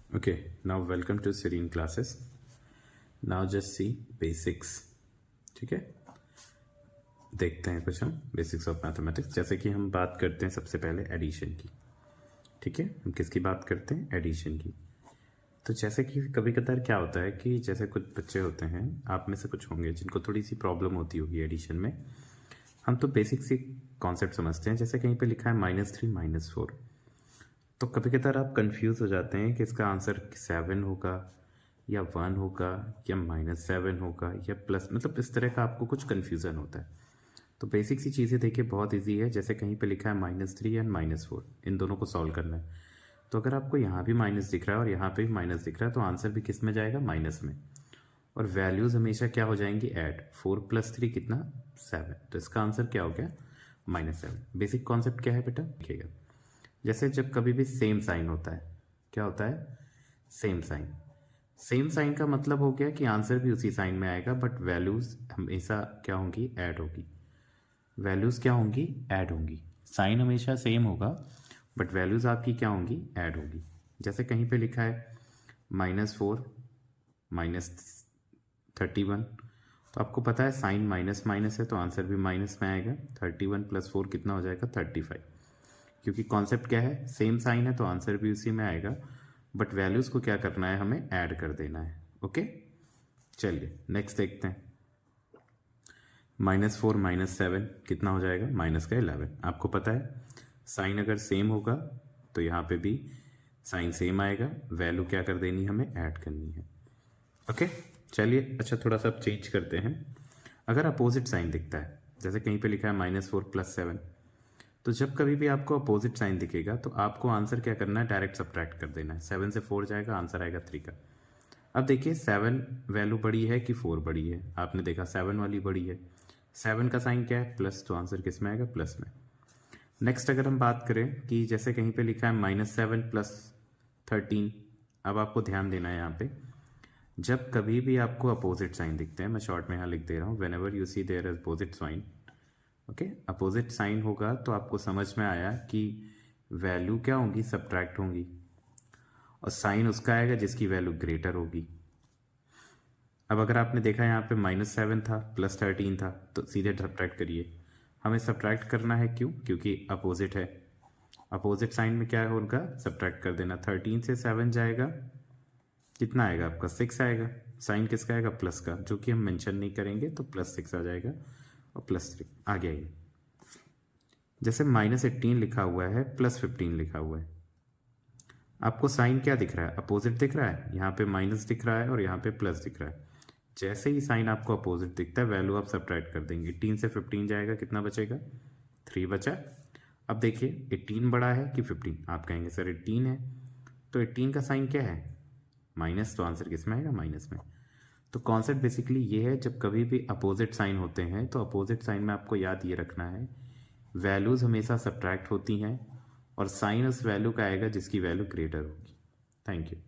Okay, now welcome to Serene classes. Now just see basics. ठीक है, देखते हैं कुछ हम बेसिक्स ऑफ मैथमेटिक्स। जैसे कि हम बात करते हैं सबसे पहले एडिशन की। ठीक है, हम किसकी बात करते हैं? एडिशन की। तो जैसे कि कभी कभार क्या होता है कि जैसे कुछ बच्चे होते हैं, आप में से कुछ होंगे जिनको थोड़ी सी प्रॉब्लम होती होगी एडिशन में। हम तो बेसिक सी कॉन्सेप्ट समझते हैं। जैसे कहीं पे लिखा है -3 -4, तो कभी कभार आप कंफ्यूज हो जाते हैं कि इसका आंसर 7 होगा या 1 होगा या -7 होगा या प्लस, मतलब इस तरह का आपको कुछ कन्फ्यूज़न होता है। तो बेसिक सी चीज़ें देखिए बहुत इजी है। जैसे कहीं पे लिखा है -3 एंड -4, इन दोनों को सॉल्व करना है। तो अगर आपको यहाँ भी माइनस दिख रहा है और यहाँ पे भी माइनस दिख रहा है, तो आंसर भी किस में जाएगा? माइनस में। और वैल्यूज़ हमेशा क्या हो जाएंगी? ऐड। 4 + 3 कितना? 7। तो इसका आंसर क्या हो गया? -7। बेसिक कॉन्सेप्ट क्या है बेटा? देखिएगा, जैसे जब कभी भी सेम साइन होता है, क्या होता है? Same sign. सेम साइन का मतलब हो गया कि आंसर भी उसी साइन में आएगा, बट वैल्यूज हमेशा क्या होंगी? ऐड होगी। वैल्यूज क्या होंगी? ऐड होंगी। साइन हमेशा सेम होगा बट वैल्यूज आपकी क्या होंगी? ऐड होगी। जैसे कहीं पे लिखा है -4 -31, तो आपको पता है साइन माइनस माइनस है तो आंसर भी माइनस में आएगा। 31 + 4 कितना हो जाएगा? 35। क्योंकि कॉन्सेप्ट क्या है? सेम साइन है तो आंसर भी उसी में आएगा, बट वैल्यूज़ को क्या करना है? हमें ऐड कर देना है। ओके, चलिए नेक्स्ट देखते हैं। -4 -7 कितना हो जाएगा? -11। आपको पता है साइन अगर सेम होगा तो यहाँ पे भी साइन सेम आएगा, वैल्यू क्या कर देनी? हमें ऐड करनी है। ओके, चलिए अच्छा थोड़ा सा चेंज करते हैं। अगर अपोजिट साइन दिखता है, जैसे कहीं पे लिखा है -4 + 7, तो जब कभी भी आपको अपोजिट साइन दिखेगा तो आपको आंसर क्या करना है? डायरेक्ट सब्ट्रैक्ट कर देना है। 7 से 4 जाएगा, आंसर आएगा 3 का। अब देखिए 7 वैल्यू बड़ी है कि 4 बड़ी है? आपने देखा 7 वाली बड़ी है। 7 का साइन क्या है? प्लस, तो आंसर किस में आएगा? प्लस में। नेक्स्ट अगर हम बात करें कि जैसे कहीं पे लिखा है -7 + 13, अब आपको ध्यान देना है यहाँ पे, जब कभी भी आपको अपोजिट साइन दिखते हैं, मैं शॉर्ट में यहाँ लिख दे रहा हूँ, whenever you see their opposite sign, okay, opposite sign होगा तो आपको समझ में आया कि वैल्यू क्या होंगी? सब्ट्रैक्ट होंगी, और साइन उसका आएगा जिसकी वैल्यू ग्रेटर होगी। अब अगर आपने देखा यहाँ पे -7 था +13 था, तो सीधे सब्ट्रैक्ट करिए। हमें सब्ट्रैक्ट करना है, क्यों? क्योंकि अपोजिट है। अपोजिट साइन में क्या है उनका? सब्ट्रैक्ट कर देना। 13 से 7 जाएगा, कितना आएगा आपका? 6 आएगा। साइन किसका आएगा? प्लस का, जो कि हम मेंशन नहीं करेंगे, तो +6 आ जाएगा और +3 आ गया। ये जैसे -18 लिखा हुआ है, +15 लिखा हुआ है, आपको साइन क्या दिख रहा है? अपोजिट दिख रहा है। यहाँ पे माइनस दिख रहा है और यहाँ पे प्लस दिख रहा है। जैसे ही साइन आपको अपोजिट दिखता है, वैल्यू आप सब्ट्रैक्ट कर देंगे। 18 से 15 जाएगा, कितना बचेगा? 3 बचा। अब देखिए 18 बड़ा है कि 15? आप कहेंगे सर 18 है, तो 18 का साइन क्या है? माइनस, तो आंसर किस में आएगा? माइनस में। तो कॉन्सेप्ट बेसिकली ये है, जब कभी भी अपोजिट साइन होते हैं तो अपोजिट साइन में आपको याद ये रखना है, वैल्यूज़ हमेशा सब्ट्रैक्ट होती हैं और साइन उस वैल्यू का आएगा जिसकी वैल्यू ग्रेटर होगी। Thank you.